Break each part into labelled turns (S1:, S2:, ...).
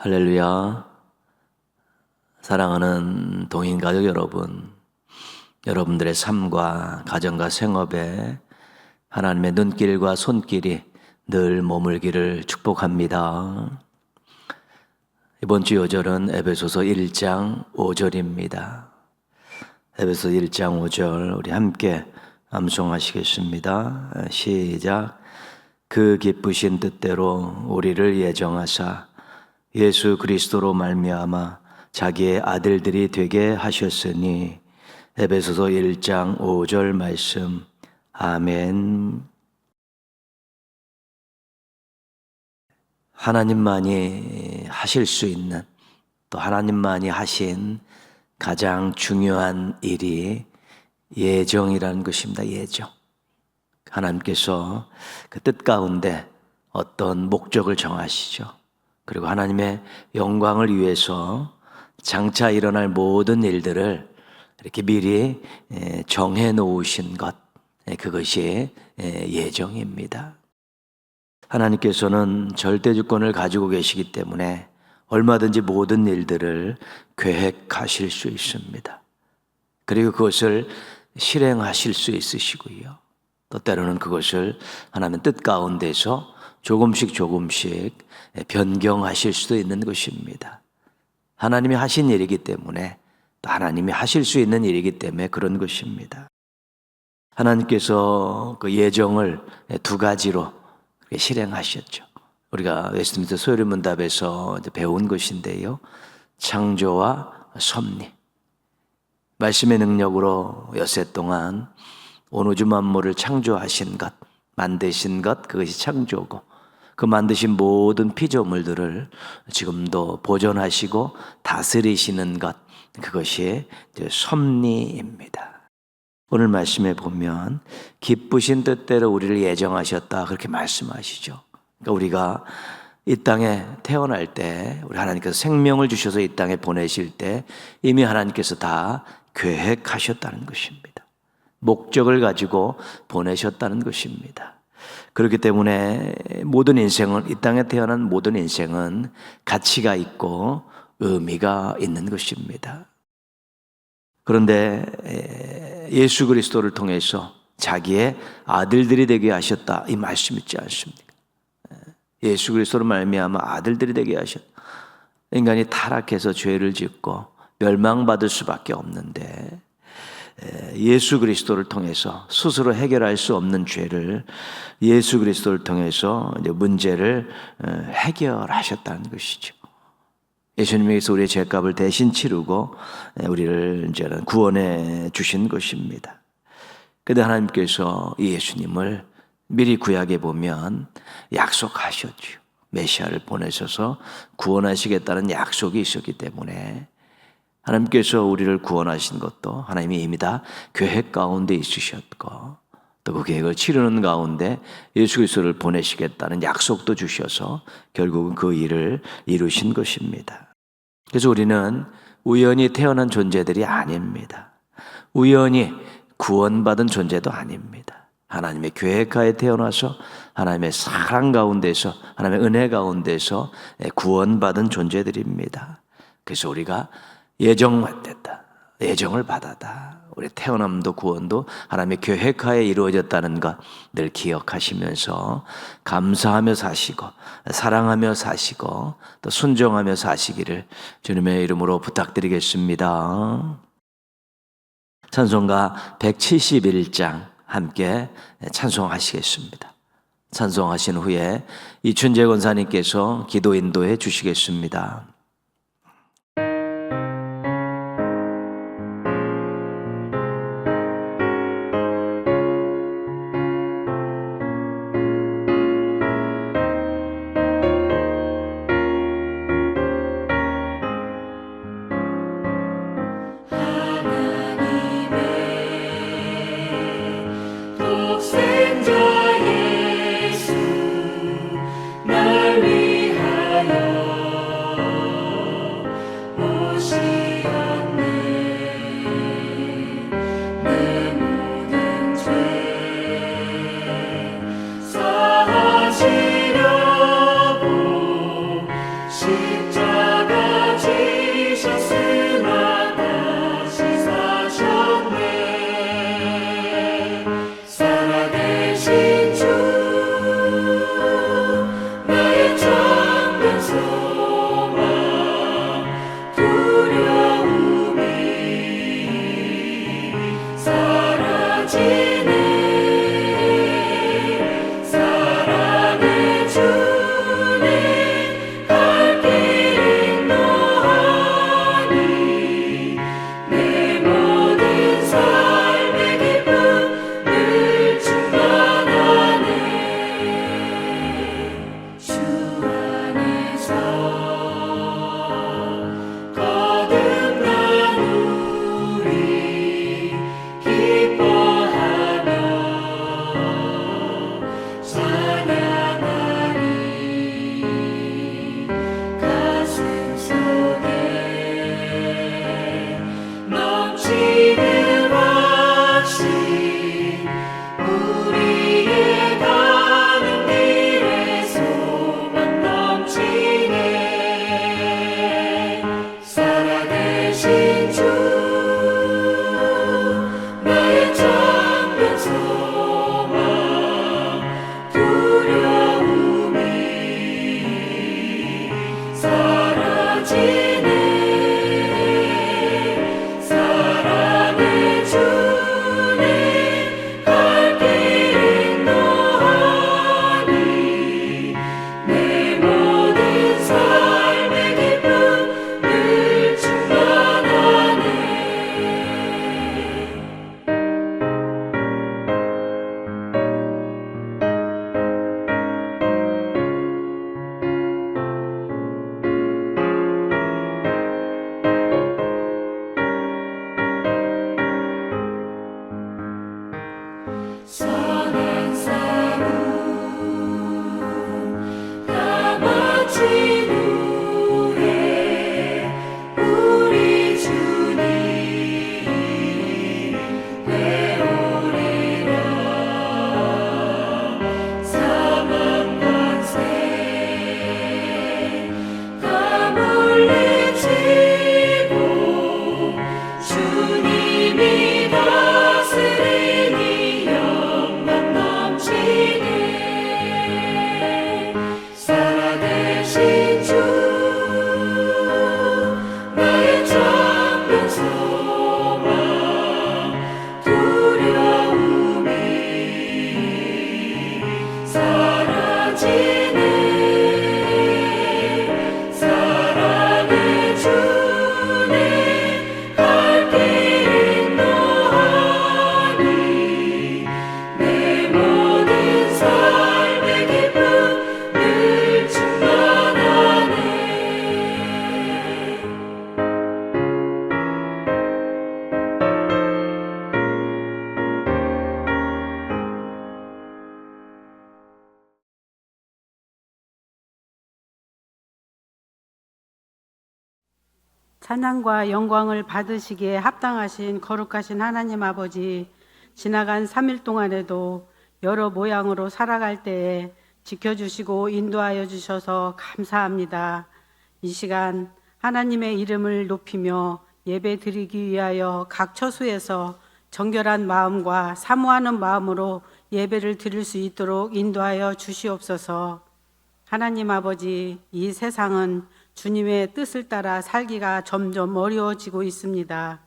S1: 할렐루야. 사랑하는 동인 가족 여러분, 여러분들의 삶과 가정과 생업에 하나님의 눈길과 손길이 늘 머물기를 축복합니다. 이번 주 요절은 에베소서 1장 5절입니다. 에베소서 1장 5절 우리 함께 암송하시겠습니다. 시작. 그 기쁘신 뜻대로 우리를 예정하사 예수 그리스도로 말미암아 자기의 아들들이 되게 하셨으니. 에베소서 1장 5절 말씀. 아멘. 하나님만이 하실 수 있는, 또 하나님만이 하신 가장 중요한 일이 예정이라는 것입니다. 예정. 하나님께서 그 뜻 가운데 어떤 목적을 정하시죠. 그리고 하나님의 영광을 위해서 장차 일어날 모든 일들을 이렇게 미리 정해 놓으신 것, 그것이 예정입니다. 하나님께서는 절대주권을 가지고 계시기 때문에 얼마든지 모든 일들을 계획하실 수 있습니다. 그리고 그것을 실행하실 수 있으시고요. 또 때로는 그것을 하나님의 뜻 가운데서 조금씩 변경하실 수도 있는 것입니다. 하나님이 하신 일이기 때문에, 또 하나님이 하실 수 있는 일이기 때문에 그런 것입니다. 하나님께서 그 예정을 두 가지로 실행하셨죠. 우리가 웨스트민스터 소요리문답에서 배운 것인데요, 창조와 섭리. 말씀의 능력으로 엿새 동안 온 우주 만물을 창조하신 것, 만드신 것, 그것이 창조고, 그 만드신 모든 피조물들을 지금도 보존하시고 다스리시는 것, 그것이 섭리입니다. 오늘 말씀에 보면 기쁘신 뜻대로 우리를 예정하셨다, 그렇게 말씀하시죠. 그러니까 우리가 이 땅에 태어날 때, 우리 하나님께서 생명을 주셔서 이 땅에 보내실 때 이미 하나님께서 다 계획하셨다는 것입니다. 목적을 가지고 보내셨다는 것입니다. 그렇기 때문에 모든 인생은, 이 땅에 태어난 모든 인생은 가치가 있고 의미가 있는 것입니다. 그런데 예수 그리스도를 통해서 자기의 아들들이 되게 하셨다, 이 말씀 있지 않습니까? 예수 그리스도로 말미암아 아들들이 되게 하셨다. 인간이 타락해서 죄를 짓고 멸망받을 수밖에 없는데, 예수 그리스도를 통해서 스스로 해결할 수 없는 죄를 예수 그리스도를 통해서 이제 문제를 해결하셨다는 것이죠. 예수님께서 우리의 죄값을 대신 치르고 우리를 이제는 구원해 주신 것입니다. 그런데 하나님께서 이 예수님을 미리 구약에 보면 약속하셨죠. 메시아를 보내셔서 구원하시겠다는 약속이 있었기 때문에 하나님께서 우리를 구원하신 것도 하나님이 이미 다 계획 가운데 있으셨고, 또 그 계획을 치르는 가운데 예수 그리스도를 보내시겠다는 약속도 주셔서 결국은 그 일을 이루신 것입니다. 그래서 우리는 우연히 태어난 존재들이 아닙니다. 우연히 구원받은 존재도 아닙니다. 하나님의 계획하에 태어나서 하나님의 사랑 가운데서, 하나님의 은혜 가운데서 구원받은 존재들입니다. 그래서 우리가 예정됐다, 예정을 받았다. 우리 태어남도 구원도 하나님의 계획하에 이루어졌다는 것 늘 기억하시면서 감사하며 사시고 사랑하며 사시고 또 순종하며 사시기를 주님의 이름으로 부탁드리겠습니다. 찬송가 171장 함께 찬송하시겠습니다. 찬송하신 후에 이춘재 권사님께서 기도 인도해 주시겠습니다.
S2: 독생자 예수 날 위하여 찬양과 영광을 받으시기에 합당하신 거룩하신 하나님 아버지, 지나간 3일 동안에도 여러 모양으로 살아갈 때에 지켜주시고 인도하여 주셔서 감사합니다. 이 시간 하나님의 이름을 높이며 예배 드리기 위하여 각 처소에서 정결한 마음과 사모하는 마음으로 예배를 드릴 수 있도록 인도하여 주시옵소서. 하나님 아버지, 이 세상은 주님의 뜻을 따라 살기가 점점 어려워지고 있습니다.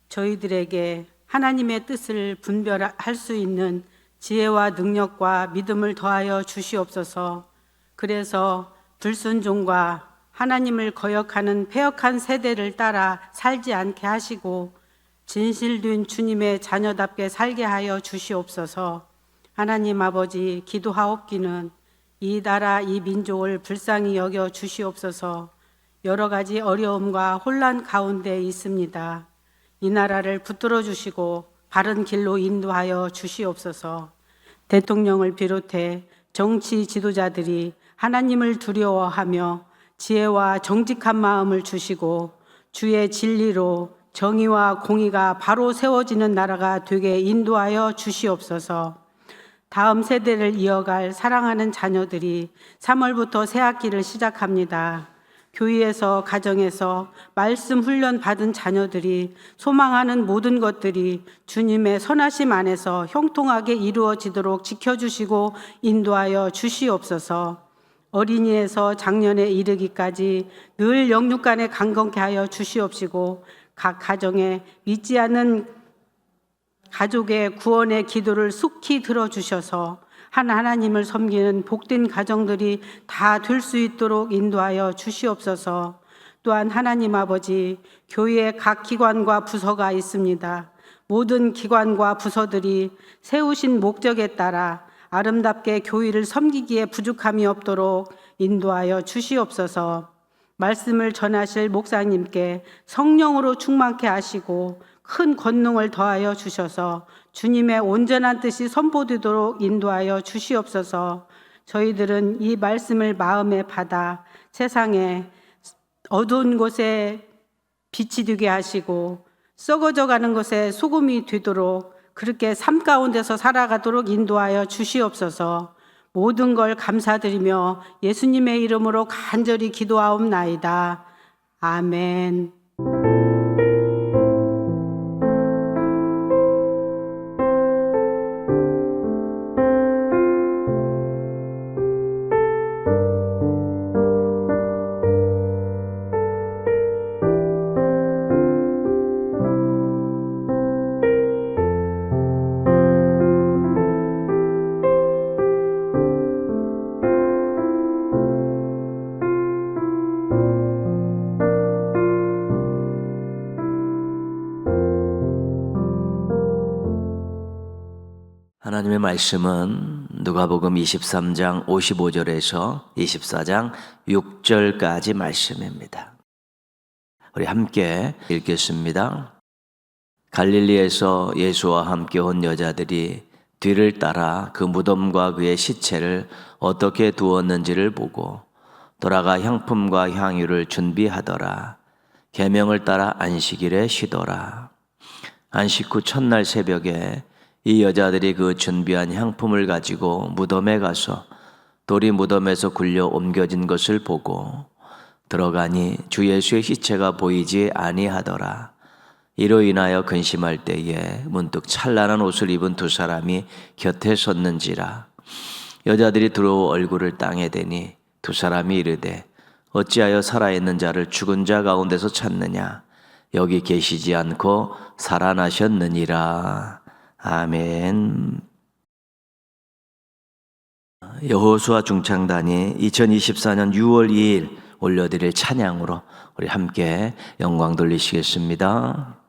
S2: 저희들에게 하나님의 뜻을 분별할 수 있는 지혜와 능력과 믿음을 더하여 주시옵소서. 그래서 불순종과 하나님을 거역하는 패역한 세대를 따라 살지 않게 하시고 진실된 주님의 자녀답게 살게 하여 주시옵소서. 하나님 아버지, 기도하옵기는 이 나라 이 민족을 불쌍히 여겨 주시옵소서. 여러 가지 어려움과 혼란 가운데 있습니다. 이 나라를 붙들어 주시고 바른 길로 인도하여 주시옵소서. 대통령을 비롯해 정치 지도자들이 하나님을 두려워하며 지혜와 정직한 마음을 주시고 주의 진리로 정의와 공의가 바로 세워지는 나라가 되게 인도하여 주시옵소서. 다음 세대를 이어갈 사랑하는 자녀들이 3월부터 새 학기를 시작합니다. 교회에서, 가정에서 말씀 훈련 받은 자녀들이 소망하는 모든 것들이 주님의 선하심 안에서 형통하게 이루어지도록 지켜주시고 인도하여 주시옵소서. 어린이에서 장년에 이르기까지 늘 영육간에 강건케 하여 주시옵시고 각 가정에 믿지 않는 가족의 구원의 기도를 속히 들어주셔서 하나님을 섬기는 복된 가정들이 다 될 수 있도록 인도하여 주시옵소서. 또한 하나님 아버지, 교회의 각 기관과 부서가 있습니다. 모든 기관과 부서들이 세우신 목적에 따라 아름답게 교회를 섬기기에 부족함이 없도록 인도하여 주시옵소서. 말씀을 전하실 목사님께 성령으로 충만케 하시고 큰 권능을 더하여 주셔서 주님의 온전한 뜻이 선포되도록 인도하여 주시옵소서. 저희들은 이 말씀을 마음에 받아 세상에 어두운 곳에 빛이 되게 하시고 썩어져 가는 것에 소금이 되도록 그렇게 삶 가운데서 살아가도록 인도하여 주시옵소서. 모든 걸 감사드리며 예수님의 이름으로 간절히 기도하옵나이다. 아멘.
S1: 하나님의 말씀은 누가복음 23장 55절에서 24장 6절까지 말씀입니다. 우리 함께 읽겠습니다. 갈릴리에서 예수와 함께 온 여자들이 뒤를 따라 그 무덤과 그의 시체를 어떻게 두었는지를 보고 돌아가 향품과 향유를 준비하더라. 계명을 따라 안식일에 쉬더라. 안식 후 첫날 새벽에 이 여자들이 그 준비한 향품을 가지고 무덤에 가서 돌이 무덤에서 굴려 옮겨진 것을 보고 들어가니 주 예수의 시체가 보이지 아니하더라. 이로 인하여 근심할 때에 문득 찬란한 옷을 입은 두 사람이 곁에 섰는지라. 여자들이 들어오 얼굴을 땅에 대니 두 사람이 이르되 어찌하여 살아있는 자를 죽은 자 가운데서 찾느냐. 여기 계시지 않고 살아나셨느니라. 아멘. 여호수아 중창단이 2024년 6월 2일 올려드릴 찬양으로 우리 함께 영광 돌리시겠습니다.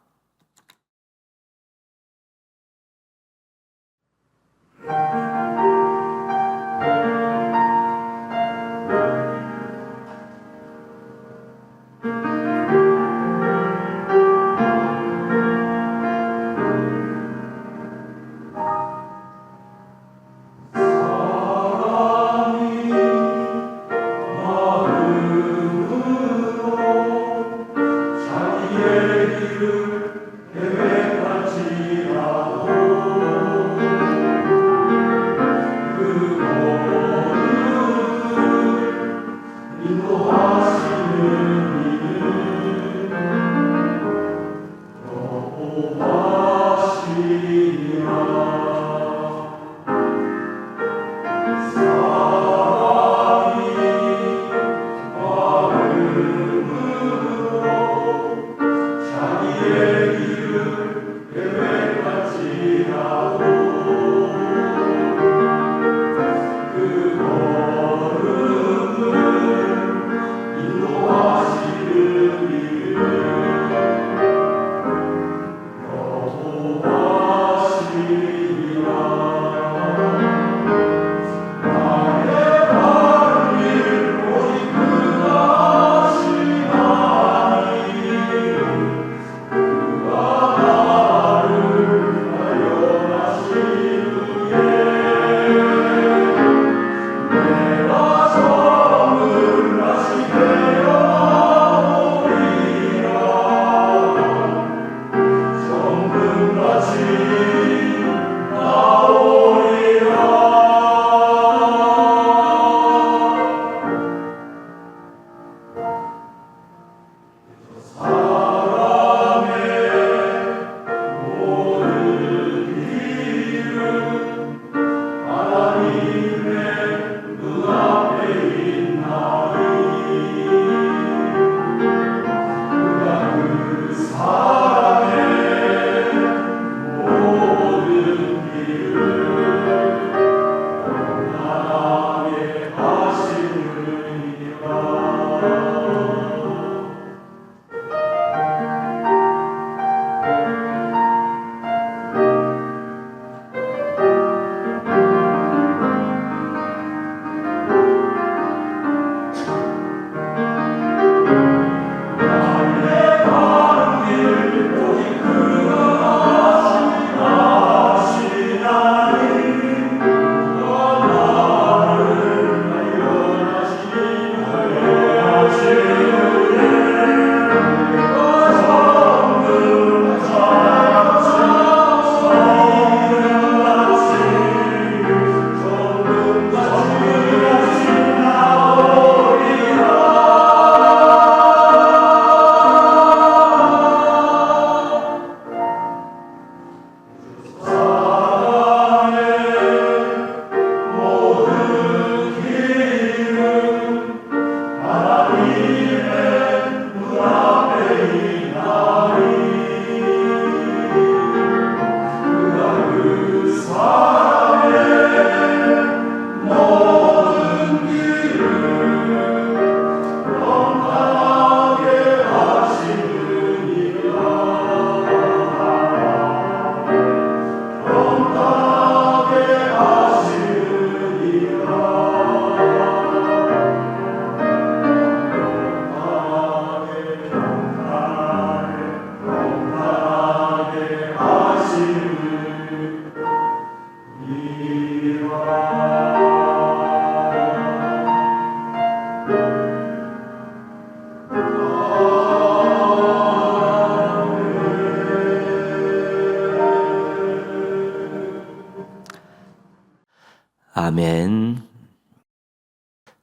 S1: 아멘.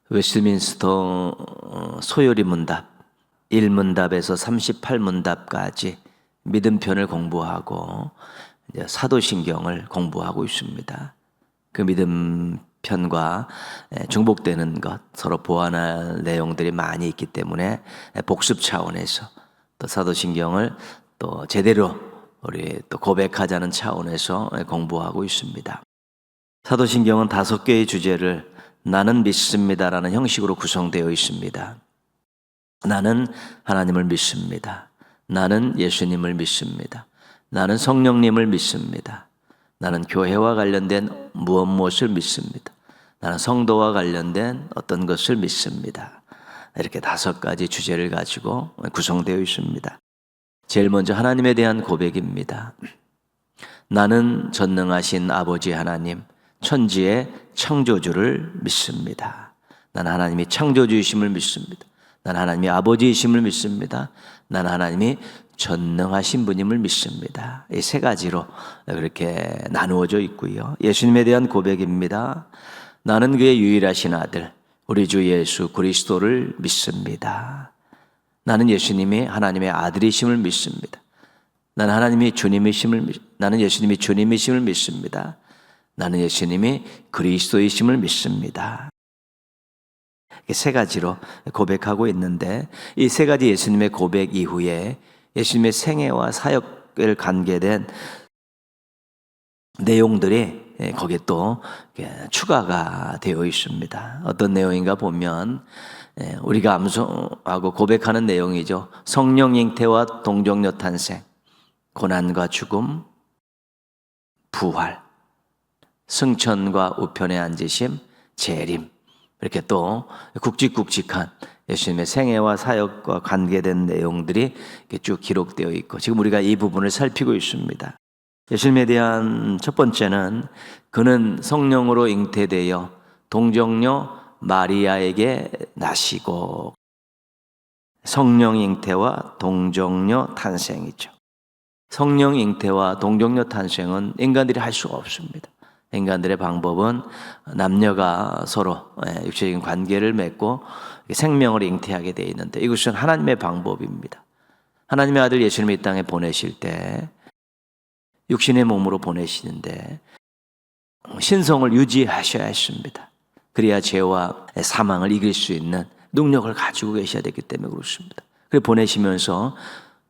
S1: 웨스트민스터 소요리 문답 1문답에서 38문답까지 믿음편을 공부하고 이제 사도신경을 공부하고 있습니다. 그 믿음편과 중복되는 것, 서로 보완할 내용들이 많이 있기 때문에 복습 차원에서 또 사도신경을 또 제대로 우리 또 고백하자는 차원에서 공부하고 있습니다. 사도신경은 5개의 주제를 나는 믿습니다라는 형식으로 구성되어 있습니다. 나는 하나님을 믿습니다. 나는 예수님을 믿습니다. 나는 성령님을 믿습니다. 나는 교회와 관련된 무엇을 믿습니다. 나는 성도와 관련된 어떤 것을 믿습니다. 이렇게 5가지 주제를 가지고 구성되어 있습니다. 제일 먼저 하나님에 대한 고백입니다. 나는 전능하신 아버지 하나님, 천지의 창조주를 믿습니다. 나는 하나님이 창조주이심을 믿습니다. 나는 하나님이 아버지이심을 믿습니다. 나는 하나님이 전능하신 분임을 믿습니다. 이 3가지로 그렇게 나누어져 있고요. 예수님에 대한 고백입니다. 나는 그의 유일하신 아들, 우리 주 예수 그리스도를 믿습니다. 나는 예수님이 하나님의 아들이심을 믿습니다. 나는 나는 예수님이 주님이심을 믿습니다. 나는 예수님이 그리스도이심을 믿습니다. 3가지로 고백하고 있는데 이 3가지 예수님의 고백 이후에 예수님의 생애와 사역을 관계된 내용들이 거기에 또 추가가 되어 있습니다. 어떤 내용인가 보면 우리가 암송하고 고백하는 내용이죠. 성령 잉태와 동정녀 탄생, 고난과 죽음, 부활, 승천과 우편에 앉으심, 재림, 이렇게 또 굵직굵직한 예수님의 생애와 사역과 관계된 내용들이 이렇게 쭉 기록되어 있고 지금 우리가 이 부분을 살피고 있습니다. 예수님에 대한 첫 번째는 그는 성령으로 잉태되어 동정녀 마리아에게 나시고, 성령 잉태와 동정녀 탄생이죠. 성령 잉태와 동정녀 탄생은 인간들이 할 수가 없습니다. 인간들의 방법은 남녀가 서로 육체적인 관계를 맺고 생명을 잉태하게 되어 있는데 이것은 하나님의 방법입니다. 하나님의 아들 예수님을 이 땅에 보내실 때 육신의 몸으로 보내시는데 신성을 유지하셔야 했습니다. 그래야 죄와 사망을 이길 수 있는 능력을 가지고 계셔야 되기 때문에 그렇습니다. 그래서 보내시면서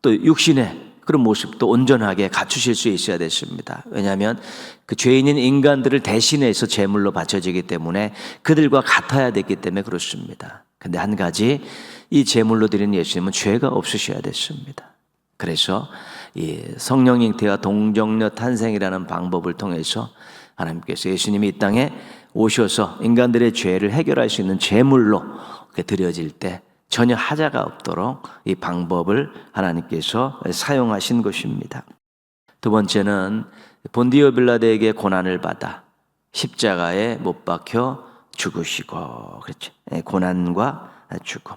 S1: 또 육신의 그런 모습도 온전하게 갖추실 수 있어야 됐습니다. 왜냐하면 그 죄인인 인간들을 대신해서 제물로 바쳐지기 때문에 그들과 같아야 됐기 때문에 그렇습니다. 근데 한 가지 이 제물로 드린 예수님은 죄가 없으셔야 됐습니다. 그래서 이 성령 잉태와 동정녀 탄생이라는 방법을 통해서 하나님께서 예수님이 이 땅에 오셔서 인간들의 죄를 해결할 수 있는 제물로 드려질 때 전혀 하자가 없도록 이 방법을 하나님께서 사용하신 것입니다. 두 번째는 본디오 빌라도에게 고난을 받아 십자가에 못 박혀 죽으시고, 그렇죠. 고난과 죽음.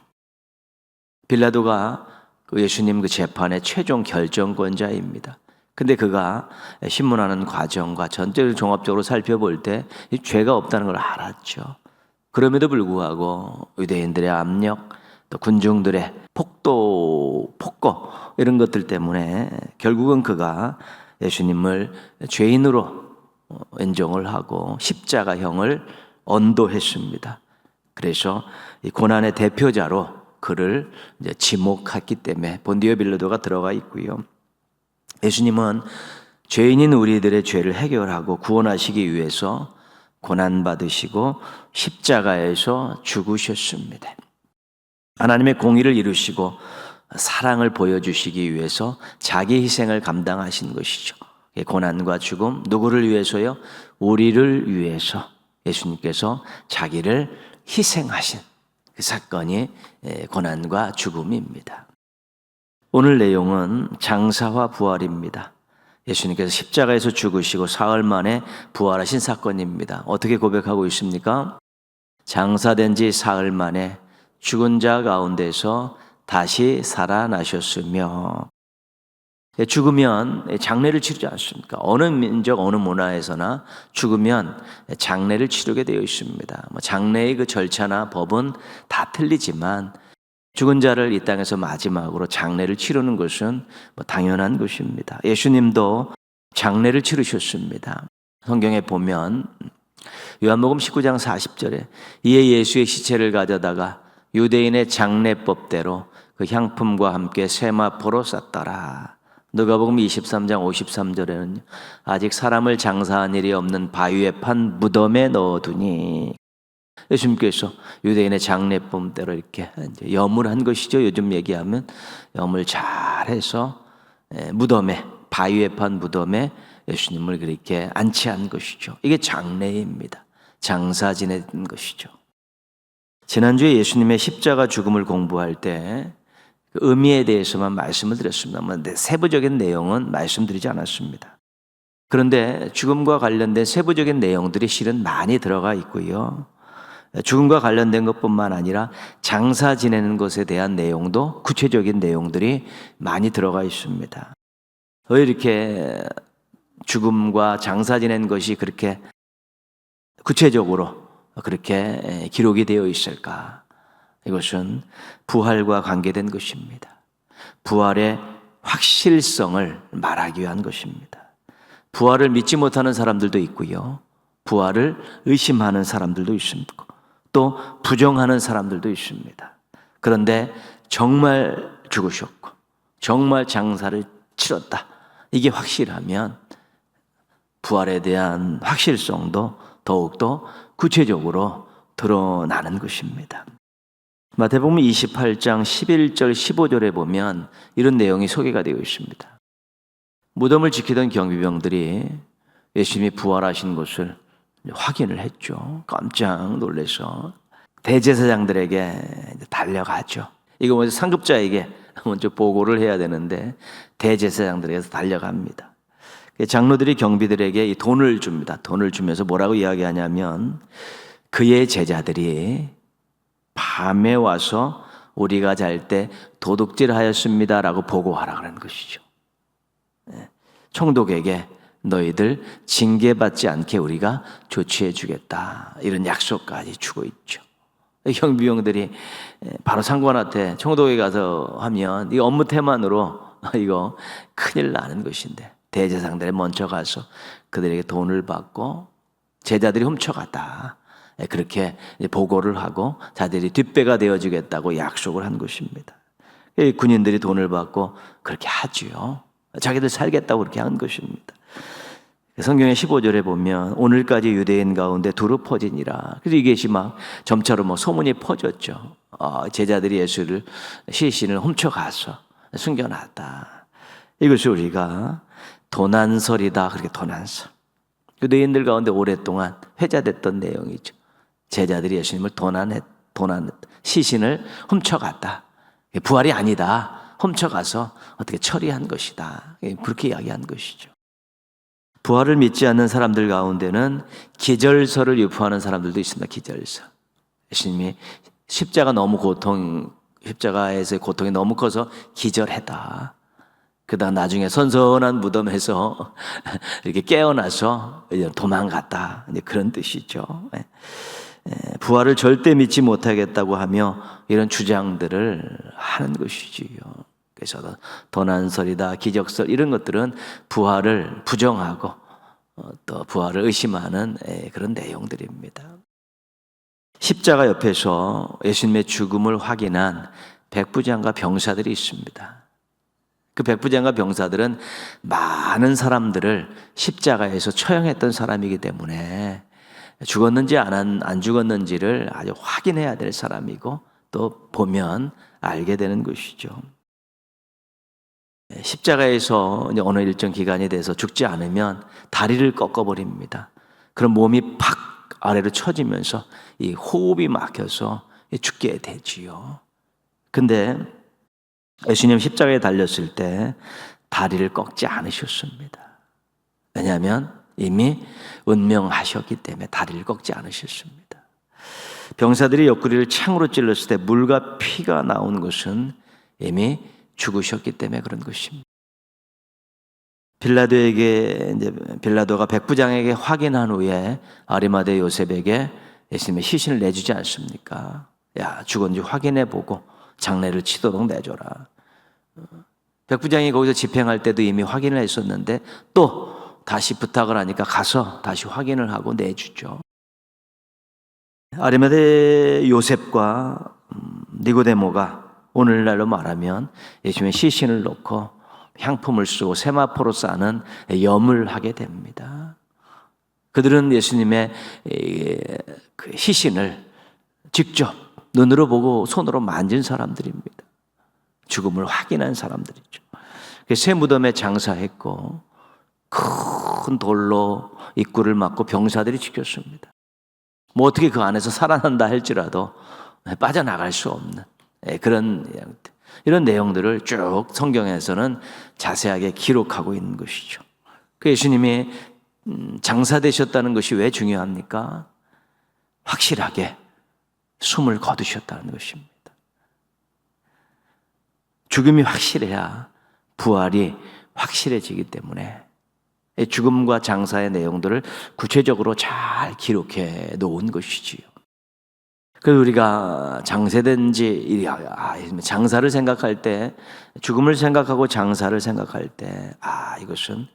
S1: 빌라도가 그 예수님 그 재판의 최종 결정권자입니다. 근데 그가 신문하는 과정과 전체를 종합적으로 살펴볼 때 이 죄가 없다는 걸 알았죠. 그럼에도 불구하고 유대인들의 압력, 또 군중들의 폭거 이런 것들 때문에 결국은 그가 예수님을 죄인으로 인정을 하고 십자가형을 언도했습니다. 그래서 이 고난의 대표자로 그를 이제 지목했기 때문에 본디오 빌라도가 들어가 있고요. 예수님은 죄인인 우리들의 죄를 해결하고 구원하시기 위해서 고난받으시고 십자가에서 죽으셨습니다. 하나님의 공의를 이루시고 사랑을 보여주시기 위해서 자기 희생을 감당하신 것이죠. 고난과 죽음, 누구를 위해서요? 우리를 위해서 예수님께서 자기를 희생하신 그 사건이 고난과 죽음입니다. 오늘 내용은 장사와 부활입니다. 예수님께서 십자가에서 죽으시고 사흘 만에 부활하신 사건입니다. 어떻게 고백하고 있습니까? 장사된 지 사흘 만에 죽은 자 가운데서 다시 살아나셨으며, 죽으면 장례를 치르지 않습니까? 어느 민족, 어느 문화에서나 죽으면 장례를 치르게 되어 있습니다. 장례의 그 절차나 법은 다 틀리지만 죽은 자를 이 땅에서 마지막으로 장례를 치르는 것은 당연한 것입니다. 예수님도 장례를 치르셨습니다. 성경에 보면 요한복음 19장 40절에 이에 예수의 시체를 가져다가 유대인의 장례법대로 그 향품과 함께 세마포로 쌌더라. 누가복음 23장 53절에는 아직 사람을 장사한 일이 없는 바위에 판 무덤에 넣어두니, 예수님께서 유대인의 장례법대로 이렇게 염을 한 것이죠. 요즘 얘기하면 염을 잘해서 무덤에, 바위에 판 무덤에 예수님을 그렇게 안치한 것이죠. 이게 장례입니다. 장사 지낸 것이죠. 지난주에 예수님의 십자가 죽음을 공부할 때 그 의미에 대해서만 말씀을 드렸습니다. 세부적인 내용은 말씀드리지 않았습니다. 그런데 죽음과 관련된 세부적인 내용들이 실은 많이 들어가 있고요. 죽음과 관련된 것뿐만 아니라 장사 지내는 것에 대한 내용도 구체적인 내용들이 많이 들어가 있습니다. 왜 이렇게 죽음과 장사 지낸 것이 그렇게 구체적으로 그렇게 기록이 되어 있을까? 이것은 부활과 관계된 것입니다. 부활의 확실성을 말하기 위한 것입니다. 부활을 믿지 못하는 사람들도 있고요. 부활을 의심하는 사람들도 있습니다. 또 부정하는 사람들도 있습니다. 그런데 정말 죽으셨고 정말 장사를 치렀다. 이게 확실하면 부활에 대한 확실성도 더욱더 구체적으로 드러나는 것입니다. 마태복음 28장 11절 15절에 보면 이런 내용이 소개가 되어 있습니다. 무덤을 지키던 경비병들이 예수님이 부활하신 것을 확인을 했죠. 깜짝 놀라서 대제사장들에게 달려가죠. 이거 먼저 상급자에게 먼저 보고를 해야 되는데 대제사장들에게서 달려갑니다. 장로들이 경비들에게 이 돈을 줍니다. 돈을 주면서 뭐라고 이야기하냐면 그의 제자들이 밤에 와서 우리가 잘 때 도둑질하였습니다라고 보고하라 그러는 것이죠. 총독에게 너희들 징계받지 않게 우리가 조치해 주겠다. 이런 약속까지 주고 있죠. 경비병들이 바로 상관한테 총독에 가서 하면 이 업무 태만으로 이거 큰일 나는 것인데 대제사장들이 먼저 가서 그들에게 돈을 받고 제자들이 훔쳐갔다. 그렇게 보고를 하고 자들이 뒷배가 되어주겠다고 약속을 한 것입니다. 군인들이 돈을 받고 그렇게 하지요. 자기들 살겠다고 그렇게 한 것입니다. 성경의 15절에 보면 오늘까지 유대인 가운데 두루 퍼지니라. 그래서 이것이 막 점차로 소문이 퍼졌죠. 제자들이 예수를 시신을 훔쳐가서 숨겨놨다. 이것을 우리가 도난설이다. 그렇게 도난설. 유대인들 가운데 오랫동안 회자됐던 내용이죠. 제자들이 예수님을 시신을 훔쳐갔다. 부활이 아니다. 훔쳐가서 어떻게 처리한 것이다. 그렇게 이야기한 것이죠. 부활을 믿지 않는 사람들 가운데는 기절설을 유포하는 사람들도 있습니다. 기절설. 예수님이 십자가에서의 고통이 너무 커서 기절했다. 그다음 나중에 선선한 무덤에서 이렇게 깨어나서 도망갔다. 그런 뜻이죠. 부활을 절대 믿지 못하겠다고 하며 이런 주장들을 하는 것이지요. 그래서 도난설이다, 기적설 이런 것들은 부활을 부정하고 또 부활을 의심하는 그런 내용들입니다. 십자가 옆에서 예수님의 죽음을 확인한 백부장과 병사들이 있습니다. 그 백부장과 병사들은 많은 사람들을 십자가에서 처형했던 사람이기 때문에 죽었는지 안 죽었는지를 아주 확인해야 될 사람이고 또 보면 알게 되는 것이죠. 십자가에서 어느 일정 기간이 돼서 죽지 않으면 다리를 꺾어버립니다. 그럼 몸이 팍 아래로 처지면서 이 호흡이 막혀서 죽게 되지요. 근데 예수님 십자가에 달렸을 때 다리를 꺾지 않으셨습니다. 왜냐하면 이미 운명하셨기 때문에 다리를 꺾지 않으셨습니다. 병사들이 옆구리를 창으로 찔렀을 때 물과 피가 나온 것은 이미 죽으셨기 때문에 그런 것입니다. 빌라도가 백부장에게 확인한 후에 아리마대 요셉에게 예수님의 시신을 내주지 않습니까? 야, 죽었는지 확인해보고 장례를 치도록 내줘라. 백부장이 거기서 집행할 때도 이미 확인을 했었는데 또 다시 부탁을 하니까 가서 다시 확인을 하고 내주죠. 아리마대 요셉과 니고데모가 오늘날로 말하면 예수님의 시신을 놓고 향품을 쓰고 세마포로 싸는 염을 하게 됩니다. 그들은 예수님의 그 시신을 직접 눈으로 보고 손으로 만진 사람들입니다. 죽음을 확인한 사람들이죠. 새 무덤에 장사했고 큰 돌로 입구를 막고 병사들이 지켰습니다. 뭐 어떻게 그 안에서 살아난다 할지라도 빠져나갈 수 없는 그런 이런 내용들을 쭉 성경에서는 자세하게 기록하고 있는 것이죠. 그 예수님이 장사되셨다는 것이 왜 중요합니까? 확실하게 숨을 거두셨다는 것입니다. 죽음이 확실해야 부활이 확실해지기 때문에 죽음과 장사의 내용들을 구체적으로 잘 기록해 놓은 것이지요. 그래서 우리가 장사된 지 장사를 생각할 때, 죽음을 생각하고 장사를 생각할 때, 이것은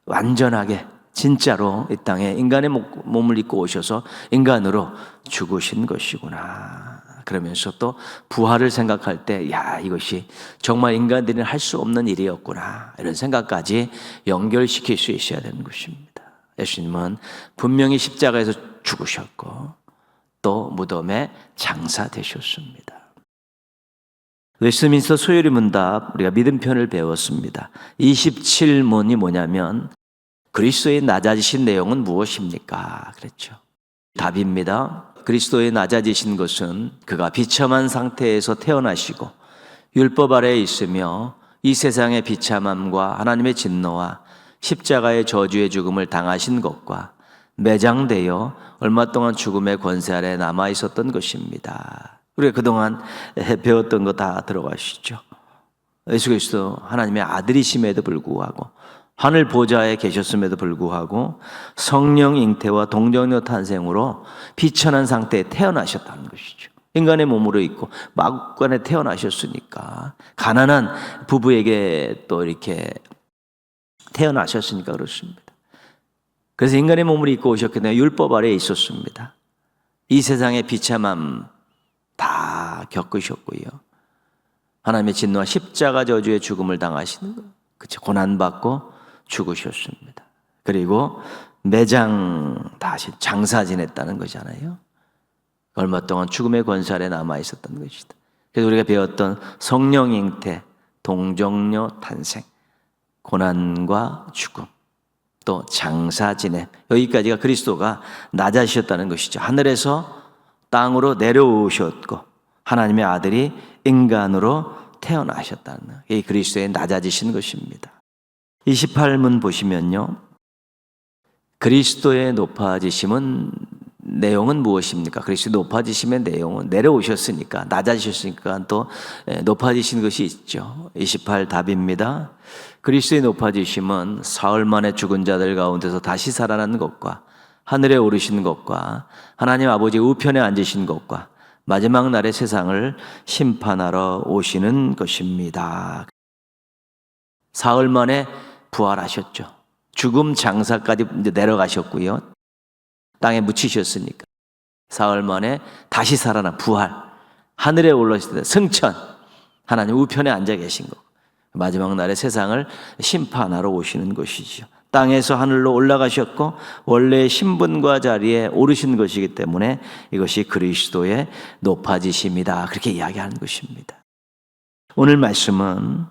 S1: 완전하게 진짜로 이 땅에 인간의 몸을 입고 오셔서 인간으로 죽으신 것이구나. 그러면서 또 부활을 생각할 때, 이것이 정말 인간들이 할 수 없는 일이었구나. 이런 생각까지 연결시킬 수 있어야 되는 것입니다. 예수님은 분명히 십자가에서 죽으셨고, 또 무덤에 장사되셨습니다. 웨스트민스터 소요리 문답, 우리가 믿음편을 배웠습니다. 27문이 뭐냐면 그리스도의 낮아지신 내용은 무엇입니까? 그랬죠. 답입니다. 그리스도의 낮아지신 것은 그가 비참한 상태에서 태어나시고 율법 아래에 있으며 이 세상의 비참함과 하나님의 진노와 십자가의 저주의 죽음을 당하신 것과 매장되어 얼마 동안 죽음의 권세 아래 남아 있었던 것입니다. 우리가 그동안 배웠던 거 다 들어가시죠. 예수 그리스도 하나님의 아들이심에도 불구하고 하늘 보좌에 계셨음에도 불구하고 성령 잉태와 동정녀 탄생으로 비천한 상태에 태어나셨다는 것이죠. 인간의 몸으로 있고 마구간에 태어나셨으니까, 가난한 부부에게 또 이렇게 태어나셨으니까 그렇습니다. 그래서 인간의 몸을 입고 오셨기 때문에 율법 아래에 있었습니다. 이 세상의 비참함 다 겪으셨고요. 하나님의 진노와 십자가 저주의 죽음을 당하시는 거예요. 그렇죠. 고난받고 죽으셨습니다. 그리고 매장 다시 장사 지냈다는 거잖아요. 얼마 동안 죽음의 권세 아래 남아 있었던 것이다. 그래서 우리가 배웠던 성령 잉태, 동정녀 탄생, 고난과 죽음, 또 장사 지내, 여기까지가 그리스도가 낮아지셨다는 것이죠. 하늘에서 땅으로 내려오셨고 하나님의 아들이 인간으로 태어나셨다는 거예요. 이 그리스도의 낮아지신 것입니다. 28문 보시면요, 그리스도의 높아지심은 내용은 무엇입니까? 그리스도 높아지심의 내용은 내려오셨으니까, 낮아지셨으니까 또 높아지신 것이 있죠. 28 답입니다. 그리스도의 높아지심은 사흘 만에 죽은 자들 가운데서 다시 살아난 것과 하늘에 오르신 것과 하나님 아버지 우편에 앉으신 것과 마지막 날의 세상을 심판하러 오시는 것입니다. 사흘 만에 부활하셨죠. 죽음 장사까지 이제 내려가셨고요. 땅에 묻히셨으니까 사흘 만에 다시 살아나 부활, 하늘에 올라오실 때 승천, 하나님 우편에 앉아 계신 것, 마지막 날에 세상을 심판하러 오시는 것이죠. 땅에서 하늘로 올라가셨고 원래의 신분과 자리에 오르신 것이기 때문에 이것이 그리스도의 높아지심이다, 그렇게 이야기하는 것입니다. 오늘 말씀은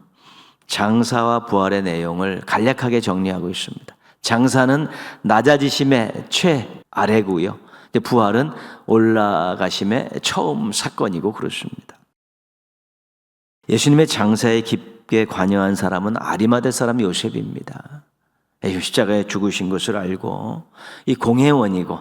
S1: 장사와 부활의 내용을 간략하게 정리하고 있습니다. 장사는 낮아지심의 최아래고요, 부활은 올라가심의 처음 사건이고 그렇습니다. 예수님의 장사에 깊게 관여한 사람은 아리마대 사람 요셉입니다. 십자가에 죽으신 것을 알고 이 공회원이고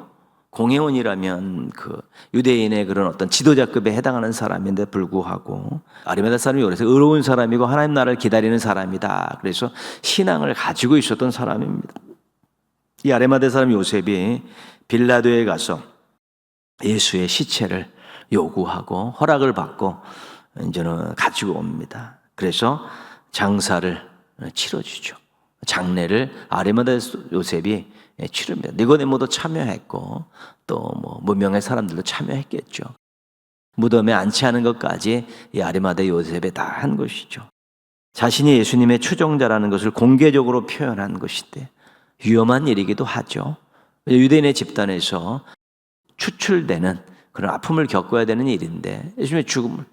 S1: 공회원이라면 그 유대인의 그런 어떤 지도자급에 해당하는 사람인데 불구하고 아리마다 사람이 요래서 의로운 사람이고 하나님 나라를 기다리는 사람이다. 그래서 신앙을 가지고 있었던 사람입니다. 이 아리마다 사람 요셉이 빌라도에 가서 예수의 시체를 요구하고 허락을 받고 이제는 가지고 옵니다. 그래서 장사를 치러주죠. 장례를 아리마다 요셉이 치릅니다. 니고데모도 참여했고 또 뭐 무명의 사람들도 참여했겠죠. 무덤에 안치하는 것까지 이 아리마다 요셉에 다 한 것이죠. 자신이 예수님의 추종자라는 것을 공개적으로 표현한 것인데 위험한 일이기도 하죠. 유대인의 집단에서 추출되는 그런 아픔을 겪어야 되는 일인데 예수님의 죽음을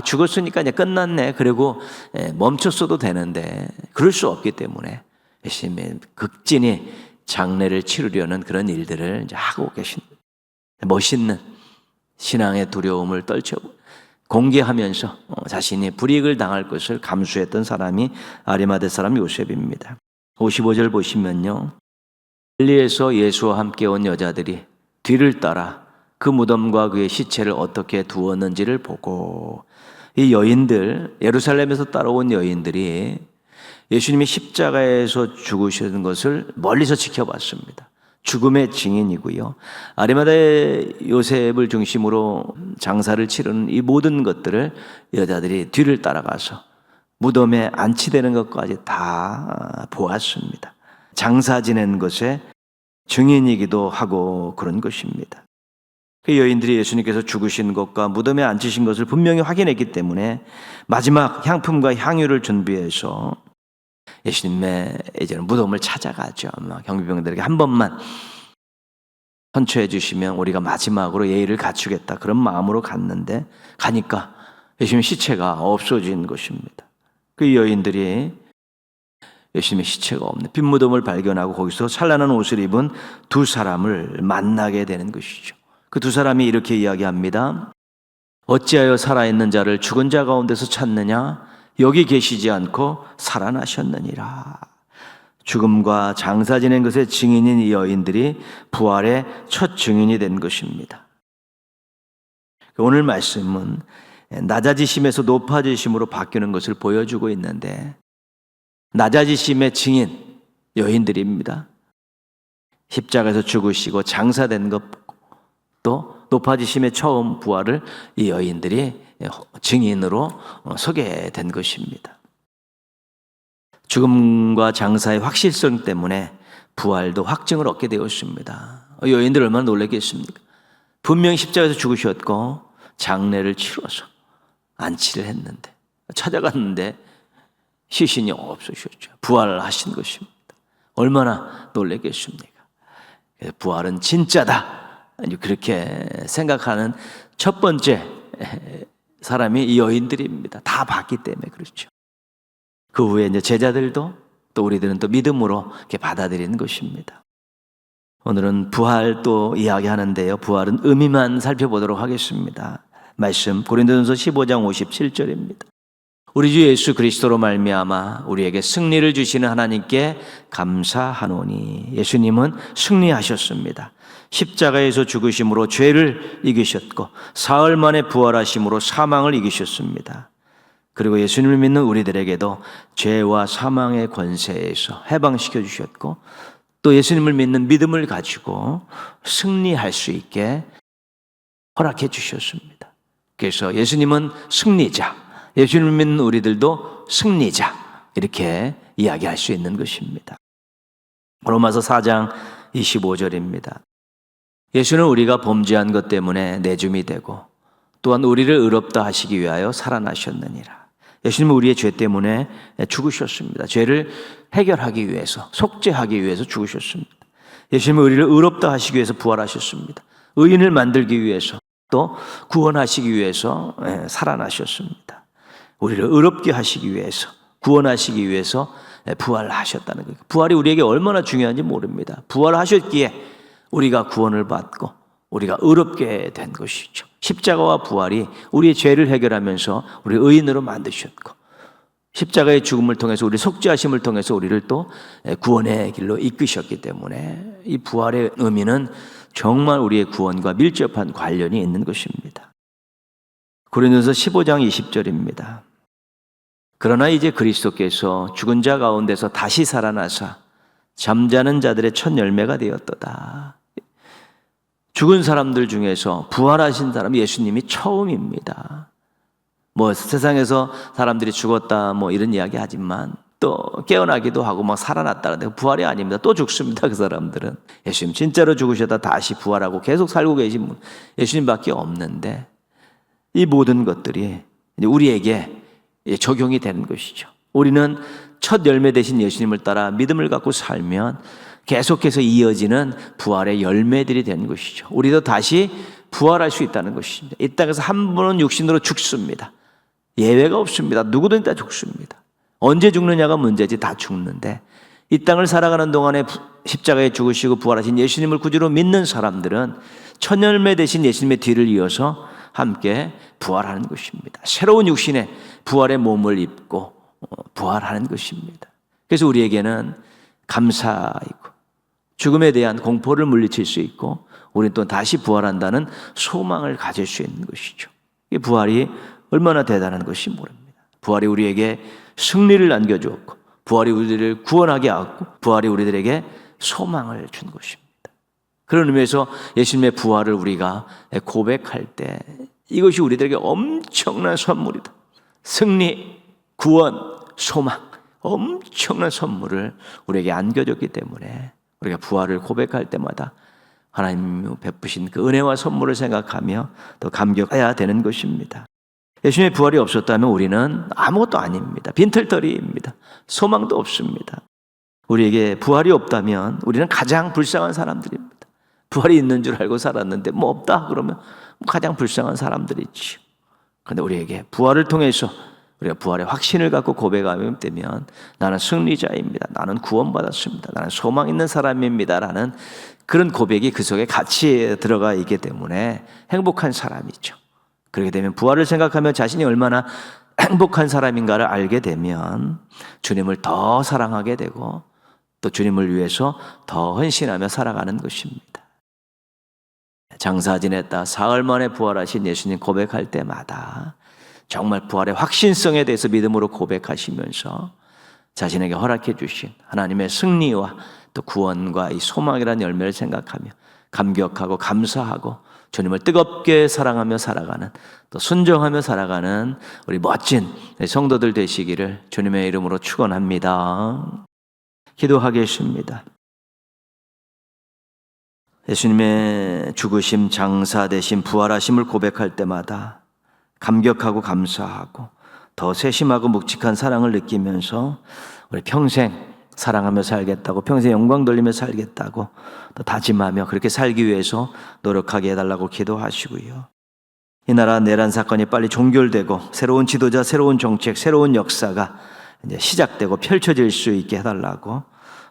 S1: 죽었으니까 이제 끝났네. 그리고 멈췄어도 되는데 그럴 수 없기 때문에 예수님의 극진히 장례를 치르려는 그런 일들을 이제 하고 계신 멋있는 신앙의 두려움을 떨쳐 공개하면서 자신이 불이익을 당할 것을 감수했던 사람이 아리마대 사람 요셉입니다. 55절 보시면요. 갈릴리에서 예수와 함께 온 여자들이 뒤를 따라 그 무덤과 그의 시체를 어떻게 두었는지를 보고 이 여인들, 예루살렘에서 따라온 여인들이 예수님이 십자가에서 죽으시는 것을 멀리서 지켜봤습니다. 죽음의 증인이고요. 아리마다 요셉을 중심으로 장사를 치르는 이 모든 것들을 여자들이 뒤를 따라가서 무덤에 안치되는 것까지 다 보았습니다. 장사 지낸 것의 증인이기도 하고 그런 것입니다. 그 여인들이 예수님께서 죽으신 것과 무덤에 앉히신 것을 분명히 확인했기 때문에 마지막 향품과 향유를 준비해서 예수님의 이제는 무덤을 찾아가죠. 경비병들에게 한 번만 선처해 주시면 우리가 마지막으로 예의를 갖추겠다. 그런 마음으로 갔는데 가니까 예수님의 시체가 없어진 것입니다. 그 여인들이 예수님의 시체가 없는 빈 무덤을 발견하고 거기서 찬란한 옷을 입은 두 사람을 만나게 되는 것이죠. 그 두 사람이 이렇게 이야기합니다. 어찌하여 살아있는 자를 죽은 자 가운데서 찾느냐? 여기 계시지 않고 살아나셨느니라. 죽음과 장사 지낸 것의 증인인 이 여인들이 부활의 첫 증인이 된 것입니다. 오늘 말씀은 낮아지심에서 높아지심으로 바뀌는 것을 보여주고 있는데 낮아지심의 증인 여인들입니다. 십자가에서 죽으시고 장사된 것 또 높아지심의 처음 부활을 이 여인들이 증인으로 서게 된 것입니다. 죽음과 장사의 확실성 때문에 부활도 확증을 얻게 되었습니다. 여인들 얼마나 놀랐겠습니까? 분명히 십자가에서 죽으셨고 장례를 치러서 안치를 했는데 찾아갔는데 시신이 없으셨죠. 부활하신 것입니다. 얼마나 놀랐겠습니까? 부활은 진짜다. 그렇게 생각하는 첫 번째 사람이 이 여인들입니다. 다 봤기 때문에 그렇죠. 그 후에 이제 제자들도 또 우리들은 또 믿음으로 이렇게 받아들이는 것입니다. 오늘은 부활 또 이야기하는데요. 부활은 의미만 살펴보도록 하겠습니다. 말씀 고린도전서 15장 57절입니다. 우리 주 예수 그리스도로 말미암아 우리에게 승리를 주시는 하나님께 감사하노니. 예수님은 승리하셨습니다. 십자가에서 죽으심으로 죄를 이기셨고 사흘 만에 부활하심으로 사망을 이기셨습니다. 그리고 예수님을 믿는 우리들에게도 죄와 사망의 권세에서 해방시켜 주셨고 또 예수님을 믿는 믿음을 가지고 승리할 수 있게 허락해 주셨습니다. 그래서 예수님은 승리자, 예수님을 믿는 우리들도 승리자, 이렇게 이야기할 수 있는 것입니다. 로마서 4장 25절입니다. 예수는 우리가 범죄한 것 때문에 내줌이 되고 또한 우리를 의롭다 하시기 위하여 살아나셨느니라. 예수님은 우리의 죄 때문에 죽으셨습니다. 죄를 해결하기 위해서, 속죄하기 위해서 죽으셨습니다. 예수님은 우리를 의롭다 하시기 위해서 부활하셨습니다. 의인을 만들기 위해서 또 구원하시기 위해서 살아나셨습니다. 우리를 의롭게 하시기 위해서, 구원하시기 위해서 부활하셨다는 거예요. 부활이 우리에게 얼마나 중요한지 모릅니다. 부활하셨기에 우리가 구원을 받고 우리가 의롭게 된 것이죠. 십자가와 부활이 우리의 죄를 해결하면서 우리 의인으로 만드셨고 십자가의 죽음을 통해서 우리 속죄하심을 통해서 우리를 또 구원의 길로 이끄셨기 때문에 이 부활의 의미는 정말 우리의 구원과 밀접한 관련이 있는 것입니다. 고린도서 15장 20절입니다. 그러나 이제 그리스도께서 죽은 자 가운데서 다시 살아나사 잠자는 자들의 첫 열매가 되었도다. 죽은 사람들 중에서 부활하신 사람 예수님이 처음입니다. 세상에서 사람들이 죽었다 이런 이야기 하지만 또 깨어나기도 하고 살아났다는데 부활이 아닙니다. 또 죽습니다. 그 사람들은. 예수님 진짜로 죽으셨다 다시 부활하고 계속 살고 계신 분 예수님밖에 없는데, 이 모든 것들이 우리에게 적용이 되는 것이죠. 우리는 첫 열매 되신 예수님을 따라 믿음을 갖고 살면 계속해서 이어지는 부활의 열매들이 되는 것이죠. 우리도 다시 부활할 수 있다는 것입니다. 이 땅에서 한 번은 육신으로 죽습니다. 예외가 없습니다. 누구든 다 죽습니다. 언제 죽느냐가 문제지. 다 죽는데 이 땅을 살아가는 동안에 십자가에 죽으시고 부활하신 예수님을 구주로 믿는 사람들은 첫 열매 되신 예수님의 뒤를 이어서 함께 부활하는 것입니다. 새로운 육신의 부활의 몸을 입고 부활하는 것입니다. 그래서 우리에게는 감사이고 죽음에 대한 공포를 물리칠 수 있고 우리는 또 다시 부활한다는 소망을 가질 수 있는 것이죠. 이 부활이 얼마나 대단한 것이 모릅니다. 부활이 우리에게 승리를 안겨주었고 부활이 우리들을 구원하게 하고 부활이 우리들에게 소망을 준 것입니다. 그런 의미에서 예수님의 부활을 우리가 고백할 때 이것이 우리들에게 엄청난 선물이다. 승리, 구원, 소망, 엄청난 선물을 우리에게 안겨줬기 때문에 우리가 부활을 고백할 때마다 하나님 베푸신 그 은혜와 선물을 생각하며 또 감격해야 되는 것입니다. 예수님의 부활이 없었다면 우리는 아무것도 아닙니다. 빈털터리입니다. 소망도 없습니다. 우리에게 부활이 없다면 우리는 가장 불쌍한 사람들입니다. 부활이 있는 줄 알고 살았는데 없다 그러면 가장 불쌍한 사람들이지요. 그런데 우리에게 부활을 통해서 우리가 부활의 확신을 갖고 고백하면 되면 나는 승리자입니다. 나는 구원받았습니다. 나는 소망 있는 사람입니다. 라는 그런 고백이 그 속에 같이 들어가 있기 때문에 행복한 사람이죠. 그렇게 되면 부활을 생각하며 자신이 얼마나 행복한 사람인가를 알게 되면 주님을 더 사랑하게 되고 또 주님을 위해서 더 헌신하며 살아가는 것입니다. 장사 지냈다 사흘 만에 부활하신 예수님 고백할 때마다 정말 부활의 확신성에 대해서 믿음으로 고백하시면서 자신에게 허락해 주신 하나님의 승리와 또 구원과 이 소망이라는 열매를 생각하며 감격하고 감사하고 주님을 뜨겁게 사랑하며 살아가는 또 순종하며 살아가는 우리 멋진 성도들 되시기를 주님의 이름으로 축원합니다. 기도하겠습니다. 예수님의 죽으심, 장사되심, 부활하심을 고백할 때마다 감격하고 감사하고 더 세심하고 묵직한 사랑을 느끼면서 우리 평생 사랑하며 살겠다고, 평생 영광 돌리며 살겠다고 또 다짐하며 그렇게 살기 위해서 노력하게 해달라고 기도하시고요. 이 나라 내란 사건이 빨리 종결되고 새로운 지도자, 새로운 정책, 새로운 역사가 이제 시작되고 펼쳐질 수 있게 해달라고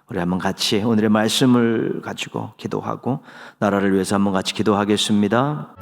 S1: 우리 한번 같이 오늘의 말씀을 가지고 기도하고 나라를 위해서 한번 같이 기도하겠습니다.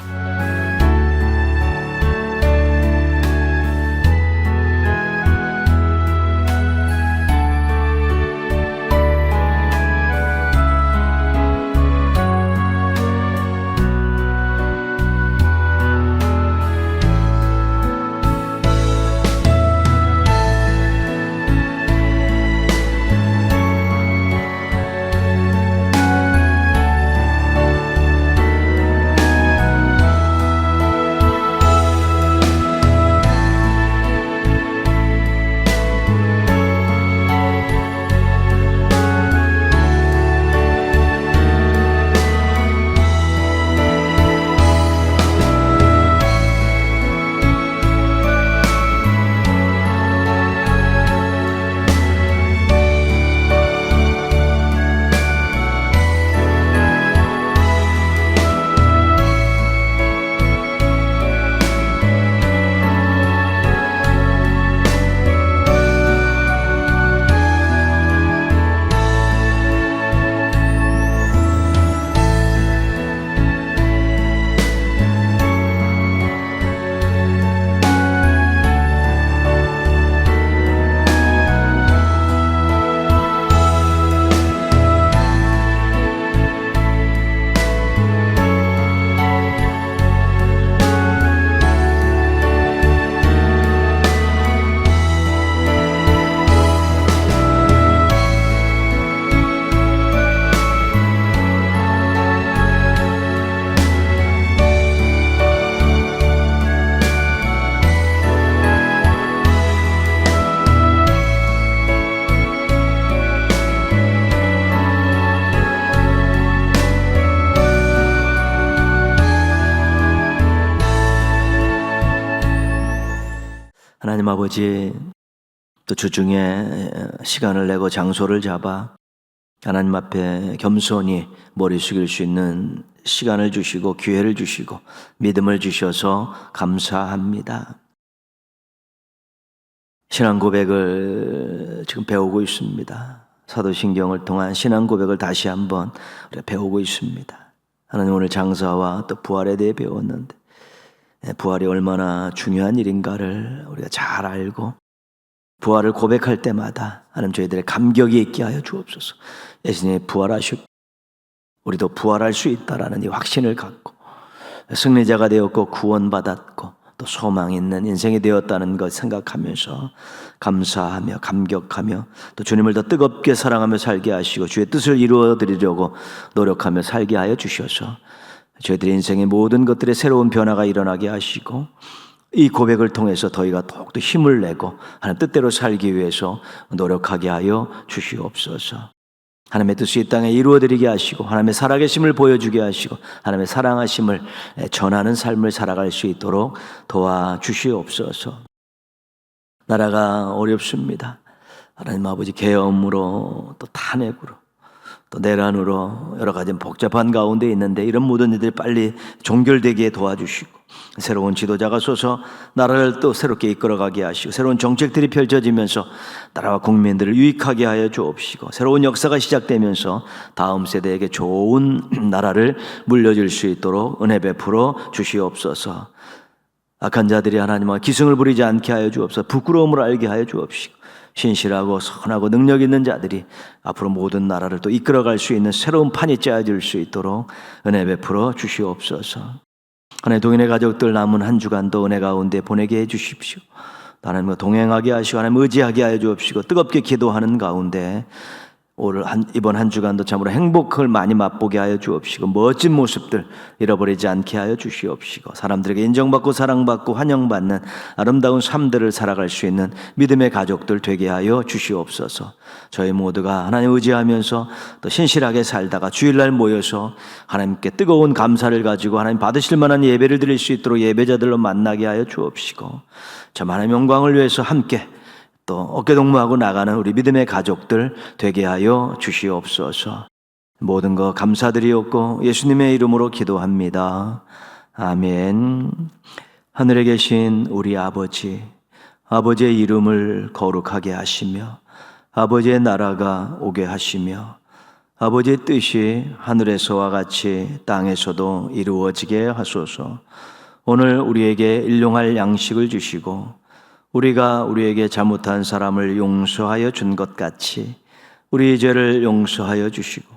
S1: 아버지, 또 주중에 시간을 내고 장소를 잡아 하나님 앞에 겸손히 머리 숙일 수 있는 시간을 주시고 기회를 주시고 믿음을 주셔서 감사합니다. 신앙 고백을 지금 배우고 있습니다. 사도신경을 통한 신앙 고백을 다시 한번 우리가 배우고 있습니다. 하나님, 오늘 장사와 또 부활에 대해 배웠는데 부활이 얼마나 중요한 일인가를 우리가 잘 알고 부활을 고백할 때마다 하나님 저희들의 감격이 있게 하여 주옵소서. 예수님이 부활하셨고 우리도 부활할 수 있다라는 이 확신을 갖고 승리자가 되었고 구원받았고 또 소망 있는 인생이 되었다는 것 생각하면서 감사하며 감격하며 또 주님을 더 뜨겁게 사랑하며 살게 하시고 주의 뜻을 이루어 드리려고 노력하며 살게 하여 주셔서 저희들의 인생의 모든 것들의 새로운 변화가 일어나게 하시고 이 고백을 통해서 저희가 더욱더 힘을 내고 하나님 뜻대로 살기 위해서 노력하게 하여 주시옵소서. 하나님의 뜻이 이 땅에 이루어드리게 하시고 하나님의 살아계심을 보여주게 하시고 하나님의 사랑하심을 전하는 삶을 살아갈 수 있도록 도와주시옵소서. 나라가 어렵습니다. 하나님 아버지, 계엄으로 또 탄핵으로 또 내란으로 여러 가지 복잡한 가운데 있는데 이런 모든 일들이 빨리 종결되게 도와주시고 새로운 지도자가 서서 나라를 또 새롭게 이끌어가게 하시고 새로운 정책들이 펼쳐지면서 나라와 국민들을 유익하게 하여 주옵시고 새로운 역사가 시작되면서 다음 세대에게 좋은 나라를 물려줄 수 있도록 은혜 베풀어 주시옵소서. 악한 자들이 하나님과 기승을 부리지 않게 하여 주옵소서. 부끄러움을 알게 하여 주옵시고 신실하고 선하고 능력 있는 자들이 앞으로 모든 나라를 또 이끌어갈 수 있는 새로운 판이 짜여질 수 있도록 은혜 베풀어 주시옵소서. 하나님, 동인의 가족들 남은 한 주간도 은혜 가운데 보내게 해 주십시오. 하나님과 동행하게 하시고 하나님 의지하게 하여 주옵시고 뜨겁게 기도하는 가운데 이번 한 주간도 참으로 행복을 많이 맛보게 하여 주옵시고 멋진 모습들 잃어버리지 않게 하여 주시옵시고 사람들에게 인정받고 사랑받고 환영받는 아름다운 삶들을 살아갈 수 있는 믿음의 가족들 되게 하여 주시옵소서. 저희 모두가 하나님 의지하면서 또 신실하게 살다가 주일날 모여서 하나님께 뜨거운 감사를 가지고 하나님 받으실 만한 예배를 드릴 수 있도록 예배자들로 만나게 하여 주옵시고 참 하나님 영광을 위해서 함께 또 어깨동무하고 나가는 우리 믿음의 가족들 되게 하여 주시옵소서. 모든 것 감사드리옵고 예수님의 이름으로 기도합니다. 아멘. 하늘에 계신 우리 아버지, 아버지의 이름을 거룩하게 하시며 아버지의 나라가 오게 하시며 아버지의 뜻이 하늘에서와 같이 땅에서도 이루어지게 하소서. 오늘 우리에게 일용할 양식을 주시고 우리가 우리에게 잘못한 사람을 용서하여 준 것 같이 우리 죄를 용서하여 주시고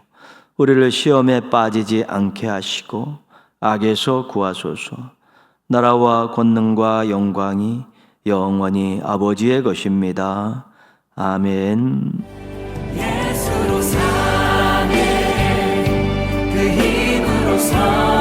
S1: 우리를 시험에 빠지지 않게 하시고 악에서 구하소서. 나라와 권능과 영광이 영원히 아버지의 것입니다. 아멘.
S3: 예수로 사네 그 힘으로 사